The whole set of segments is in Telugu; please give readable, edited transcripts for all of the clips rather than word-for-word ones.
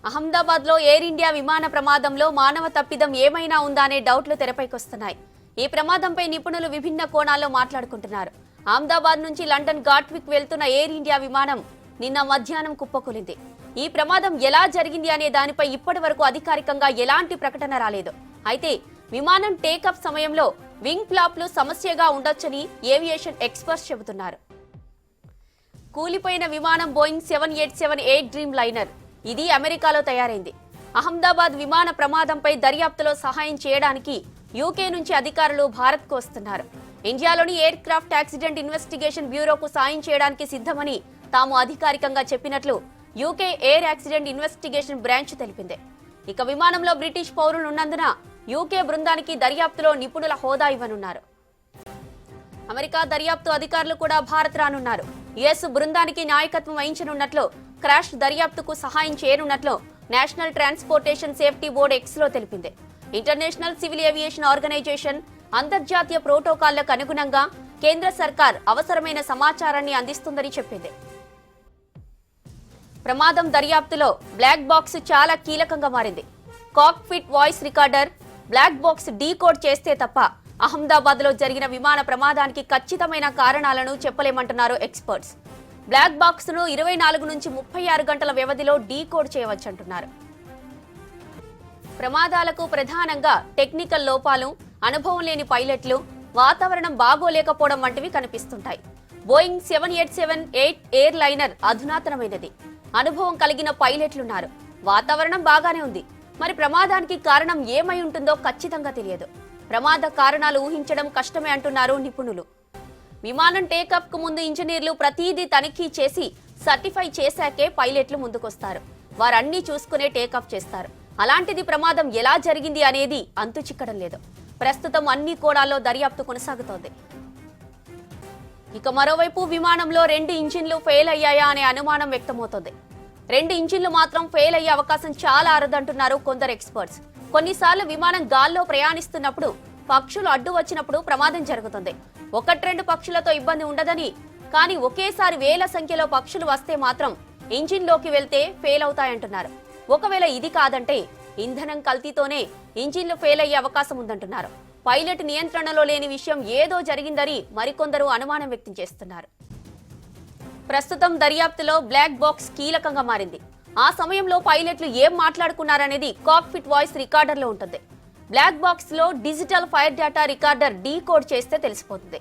అహ్మదాబాద్లో ఎయిర్ ఇండియా విమాన ప్రమాదంలో మానవ తప్పిదం ఏమైనా ఉందా అనే డౌట్లు తెరపైకొస్తున్నాయి. ఈ ప్రమాదంపై నిపుణులు విభిన్న కోణాల్లో మాట్లాడుకుంటున్నారు. అహ్మదాబాద్ నుంచి లండన్ గాట్విక్ వెళ్తున్న ఎయిర్ ఇండియా విమానం నిన్న మధ్యాహ్నం కుప్పకూలింది. ఈ ప్రమాదం ఎలా జరిగింది అనే దానిపై ఇప్పటి వరకు అధికారికంగా ఎలాంటి ప్రకటన రాలేదు. అయితే విమానం టేకాఫ్ సమయంలో వింగ్ ఫ్లాప్లు సమస్యగా ఉండొచ్చని ఏవియేషన్ ఎక్స్పర్ట్స్ చెబుతున్నారు. కూలిపోయిన విమానం బోయింగ్ 7878 డ్రీమ్ లైనర్. ఇది అమెరికాలో తయారైంది. అహ్మదాబాద్ విమాన ప్రమాదంపై దర్యాప్తులో సహాయం చేయడానికి యూకే నుంచి అధికారులు భారత్కు వస్తున్నారు. ఇండియాలోని ఎయిర్ క్రాఫ్ట్ యాక్సిడెంట్ ఇన్వెస్టిగేషన్ బ్యూరోకు సాయం చేయడానికి సిద్ధమని తాము అధికారికంగా చెప్పినట్లు UK air accident investigation branch తెలిపింది. ఇక విమానంలో బ్రిటిష్ పౌరులు ఉన్నందున యూకే బృందానికి దర్యాప్తులో నిపుణుల హోదా ఇవ్వనున్నారు. అమెరికా దర్యాప్తు అధికారులు కూడా భారత్ రానున్నారు. యుఎస్ బృందానికి నాయకత్వం వహించనున్నట్లు, క్రాష్ దర్యాప్తుకు సహాయం చేయనున్నట్లు నేషనల్ ట్రాన్స్పోర్టేషన్ సేఫ్టీ బోర్డు ఎక్స్లో తెలిపింది. ఇంటర్నేషనల్ సివిల్ ఏవియేషన్ ఆర్గనైజేషన్ అంతర్జాతీయ ప్రోటోకాల్లకు అనుగుణంగా కేంద్ర సర్కార్ అవసరమైన సమాచారాన్ని అందిస్తుందని చెప్పింది. ప్రమాదం దర్యాప్తులో బ్లాక్ బాక్స్ చాలా కీలకంగా మారింది. Cockpit voice recorder black box decode చేస్తే తప్ప అహ్మదాబాద్ లో జరిగిన విమాన ప్రమాదానికి ఖచ్చితమైన కారణాలను చెప్పలేమంటున్నారు ఎక్స్పర్ట్స్. బ్లాక్ బాక్స్ ను 24 నుంచి 36 గంటల వ్యవధిలో డీకోడ్ చేయవచ్చంటున్నారు. ప్రమాదాలకు ప్రధానంగా టెక్నికల్ లోపాలు, అనుభవం లేని పైలట్లు, వాతావరణం బాగోలేకపోవడం వంటివి కనిపిస్తుంటాయి. బోయింగ్ 7878 ఎయిర్ లైనర్ అధునాతనమైనది. అనుభవం కలిగిన పైలట్లున్నారు. వాతావరణం బాగానే ఉంది. మరి ప్రమాదానికి కారణం ఏమై ఉంటుందో ఖచ్చితంగా తెలియదు. ప్రమాద కారణాలు ఊహించడం కష్టమే అంటున్నారు నిపుణులు. విమానం టేకాఫ్ కు ముందు ఇంజనీర్లు ప్రతిదీ తనిఖీ చేసి సర్టిఫై చేశాకే పైలట్లు ముందుకొస్తారు. వారన్నీ చూసుకునే టేకాఫ్ చేస్తారు. అలాంటిది ప్రమాదం ఎలా జరిగింది అనేది అంతు చిక్కడం లేదు. ప్రస్తుతం అన్ని కోణాల్లో దర్యాప్తు కొనసాగుతోంది. ఇక మరోవైపు విమానంలో 2 ఇంజిన్లు ఫెయిల్ అయ్యాయా అనే అనుమానం వ్యక్తమవుతోంది. 2 ఇంజిన్లు మాత్రం ఫెయిల్ అయ్యే అవకాశం చాలా అరుదంటున్నారు కొందరు ఎక్స్పర్ట్స్. కొన్నిసార్లు విమానం గాల్లో ప్రయాణిస్తున్నప్పుడు పక్షులు అడ్డు వచ్చినప్పుడు ప్రమాదం జరుగుతుంది. 1-2 పక్షులతో ఇబ్బంది ఉండదని, కానీ ఒకేసారి వేల సంఖ్యలో పక్షులు వస్తే మాత్రం ఇంజిన్లోకి వెళ్తే ఫెయిల్ అవుతాయంటున్నారు. ఒకవేళ ఇది కాదంటే ఇంధనం కల్తీతోనే ఇంజిన్లు ఫెయిల్ అయ్యే అవకాశం ఉందంటున్నారు. పైలట్ నియంత్రణలో లేని విషయం ఏదో జరిగిందని మరికొందరు అనుమానం వ్యక్తం చేస్తున్నారు. ప్రస్తుతం దర్యాప్తులో బ్లాక్ బాక్స్ కీలకంగా మారింది. ఆ సమయంలో పైలట్లు ఏం మాట్లాడుకున్నారనేది కాక్పిట్ వాయిస్ రికార్డర్లో ఉంటుంది. బ్లాక్ బాక్స్ లో digital fire data recorder decode చేస్తే తెలిసిపోతుంది.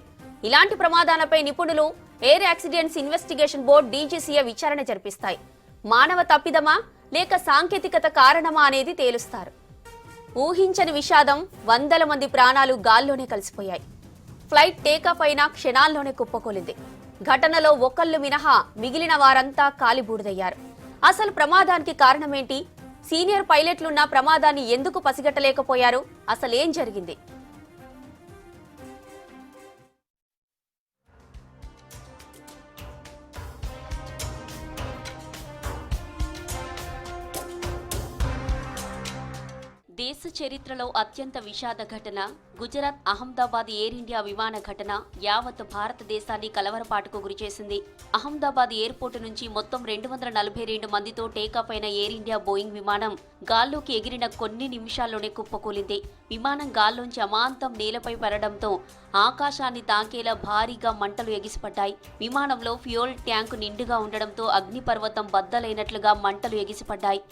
ఇలాంటి ప్రమాదాలపై నిపుణులు air accidents investigation board DGCA విచారణ జరిపిస్తాయి. మానవ తప్పిదమా లేక సాంకేతికత కారణమా అనేది తేలుస్తారు. ఊహించని విషాదం, వందల మంది ప్రాణాలు గాల్లోనే కలిసిపోయాయి. ఫ్లైట్ టేకాఫ్ అయిన క్షణాల్లోనే కుప్పకూలింది. ఘటనలో ఒకళ్ళు మినహా మిగిలిన వారంతా కాలిబూడిదయ్యారు. అసలు ప్రమాదానికి కారణమేంటి? సీనియర్ పైలట్లున్న ప్రమాదాన్ని ఎందుకు పసిగట్టలేకపోయారు? అసలేం జరిగింది? దేశ చరిత్రలో అత్యంత విషాద ఘటన గుజరాత్ అహ్మదాబాద్ ఎయిర్ ఇండియా విమాన ఘటన యావత్ భారతదేశాన్ని కలవరపాటుకు గురిచేసింది. అహ్మదాబాద్ ఎయిర్పోర్టు నుంచి మొత్తం 242 మందితో టేకాఫ్ అయిన ఎయిర్ ఇండియా బోయింగ్ విమానం గాల్లోకి ఎగిరిన కొన్ని నిమిషాల్లోనే కుప్పకూలింది. విమానం గాల్లోంచి అమాంతం నేలపై పడడంతో ఆకాశాన్ని తాకేలా భారీగా మంటలు ఎగిసిపడ్డాయి. విమానంలో ఫ్యూయల్ ట్యాంకు నిండుగా ఉండడంతో అగ్నిపర్వతం బద్దలైనట్లుగా మంటలు ఎగిసిపడ్డాయి.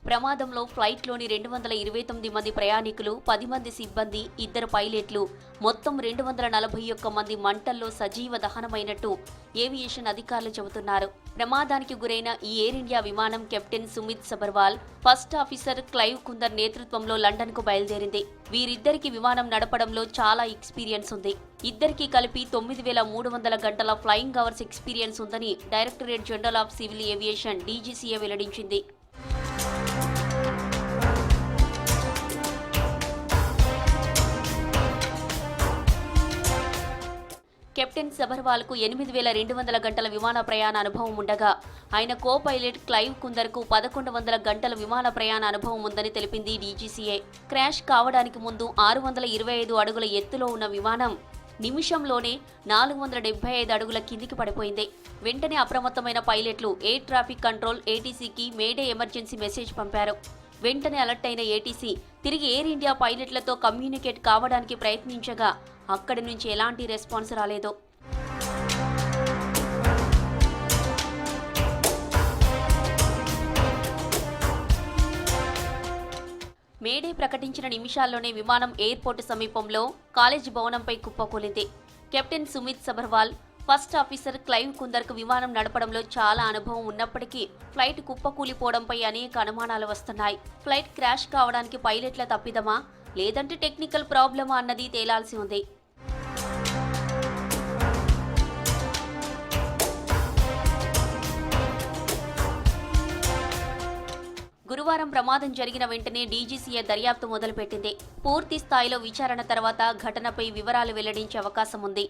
ప్రమాదంలో ఫ్లైట్లోని 229 మంది ప్రయాణికులు, 10 మంది సిబ్బంది, 2 పైలట్లు, మొత్తం 241 మంది మంటల్లో సజీవ దహనమైనట్టు ఏవియేషన్ అధికారులు చెబుతున్నారు. ప్రమాదానికి గురైన ఈ ఎయిర్ ఇండియా విమానం captain Sumit Sabharwal, first officer Clive Kunder నేతృత్వంలో లండన్కు బయలుదేరింది. వీరిద్దరికి విమానం నడపడంలో చాలా ఎక్స్పీరియన్స్ ఉంది. ఇద్దరికీ కలిపి 9300 గంటల ఫ్లయింగ్ అవర్స్ ఎక్స్పీరియన్స్ ఉందని directorate general of civil aviation DGCA వెల్లడించింది. కెప్టెన్ సబర్వాల్కు 8200 గంటల విమాన ప్రయాణ అనుభవం ఉండగా ఆయన కో పైలట్ క్లైవ్ కుందర్కు 1100 గంటల విమాన ప్రయాణ అనుభవం ఉందని తెలిపింది డీజీసీఏ. క్రాష్ కావడానికి ముందు 625 అడుగుల ఎత్తులో ఉన్న విమానం నిమిషంలోనే 475 అడుగుల కిందికి పడిపోయింది. వెంటనే అప్రమత్తమైన పైలట్లు ఎయిర్ ట్రాఫిక్ కంట్రోల్ ఏటీసీకి మేడే ఎమర్జెన్సీ మెసేజ్ పంపారు. వెంటనే అలర్ట్ అయిన ఏటీసీ తిరిగి ఎయిర్ ఇండియా పైలట్లతో కమ్యూనికేట్ కావడానికి ప్రయత్నించగా అక్కడి నుంచి ఎలాంటి రెస్పాన్స్ రాలేదు. మేడే ప్రకటించిన నిమిషాల్లోనే విమానం ఎయిర్పోర్టు సమీపంలో కాలేజీ భవనంపై కుప్పకూలింది. Captain Sumit Sabharwal, first officer Clive కుందర్కు విమానం నడపడంలో చాలా అనుభవం ఉన్నప్పటికీ ఫ్లైట్ కుప్పకూలిపోవడంపై అనేక అనుమానాలు వస్తున్నాయి. ఫ్లైట్ క్రాష్ కావడానికి పైలట్ల తప్పిదమా లేదంటే టెక్నికల్ ప్రాబ్లమా అన్నది తేలాల్సి ఉంది. గురువారం ప్రమాదం జరిగిన వెంటనే డీజీసీఏ దర్యాప్తు మొదలుపెట్టింది. పూర్తి స్థాయిలో విచారణ తర్వాత ఘటనపై వివరాలు వెల్లడించే అవకాశం ఉంది.